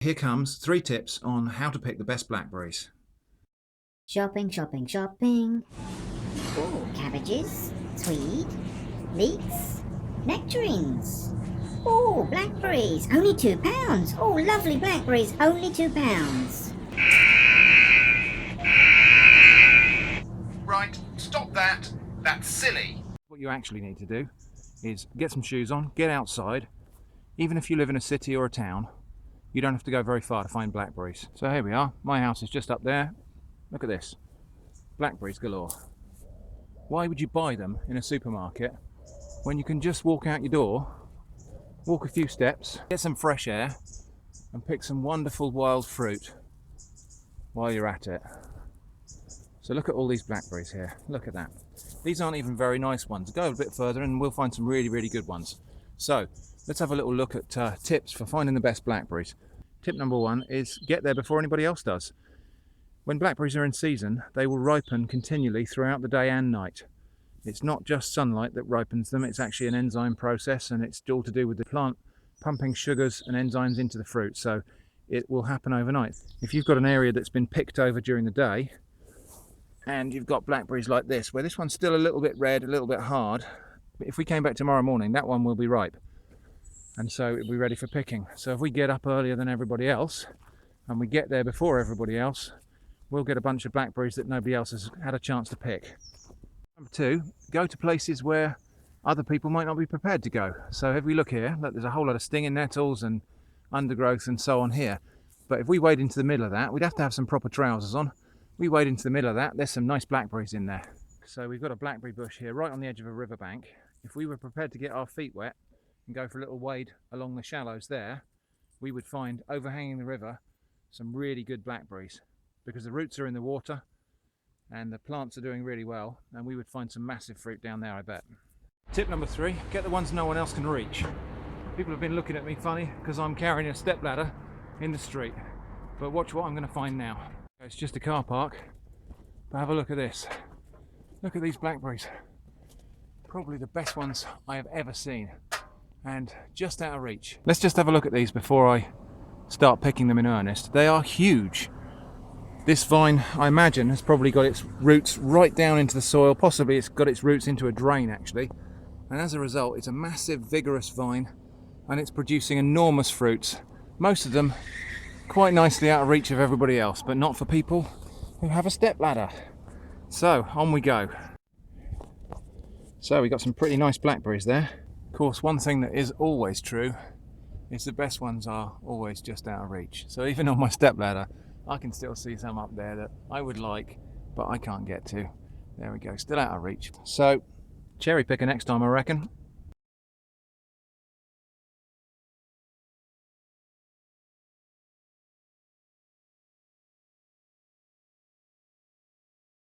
Here comes 3 tips on how to pick the best blackberries. Shopping, shopping, shopping. Oh, cabbages, tweed, leeks, nectarines. Oh, blackberries, only £2. Oh, lovely blackberries, only £2. Right, stop that. That's silly. What you actually need to do is get some shoes on, get outside. Even if you live in a city or a town, you don't have to go very far to find blackberries. So here we are. My house is just up there. Look at this. Blackberries galore. Why would you buy them in a supermarket when you can just walk out your door, walk a few steps, get some fresh air and pick some wonderful wild fruit while you're at it? So look at all these blackberries here. Look at that. These aren't even very nice ones. Go a bit further and we'll find some really, really good ones. So let's have a little look at tips for finding the best blackberries. Tip number 1 is get there before anybody else does. When blackberries are in season, they will ripen continually throughout the day and night. It's not just sunlight that ripens them, it's actually an enzyme process, and it's all to do with the plant pumping sugars and enzymes into the fruit, so it will happen overnight. If you've got an area that's been picked over during the day, and you've got blackberries like this, where this one's still a little bit red, a little bit hard, if we came back tomorrow morning, that one will be ripe, and so it'll be ready for picking. So if we get up earlier than everybody else, and we get there before everybody else, we'll get a bunch of blackberries that nobody else has had a chance to pick. Number 2, go to places where other people might not be prepared to go. So if we look here, look, there's a whole lot of stinging nettles and undergrowth and so on here. But if we wade into the middle of that, we'd have to have some proper trousers on. We wade into the middle of that, there's some nice blackberries in there. So we've got a blackberry bush here right on the edge of a riverbank. If we were prepared to get our feet wet and go for a little wade along the shallows there, we would find, overhanging the river, some really good blackberries, because the roots are in the water and the plants are doing really well, and we would find some massive fruit down there, I bet. Tip number 3, get the ones no one else can reach. People have been looking at me funny because I'm carrying a stepladder in the street, but watch what I'm going to find now. It's just a car park, but have a look at this. Look at these blackberries. Probably the best ones I have ever seen, and just out of reach. Let's just have a look at these before I start picking them in earnest. They are huge. This vine, I imagine, has probably got its roots right down into the soil. Possibly it's got its roots into a drain, actually. And as a result, it's a massive, vigorous vine, and it's producing enormous fruits. Most of them quite nicely out of reach of everybody else, but not for people who have a stepladder. So, on we go. So, we got some pretty nice blackberries there. Of course, one thing that is always true is the best ones are always just out of reach. So even on my stepladder, I can still see some up there that I would like, but I can't get to. There we go, still out of reach. So, cherry picker next time, I reckon.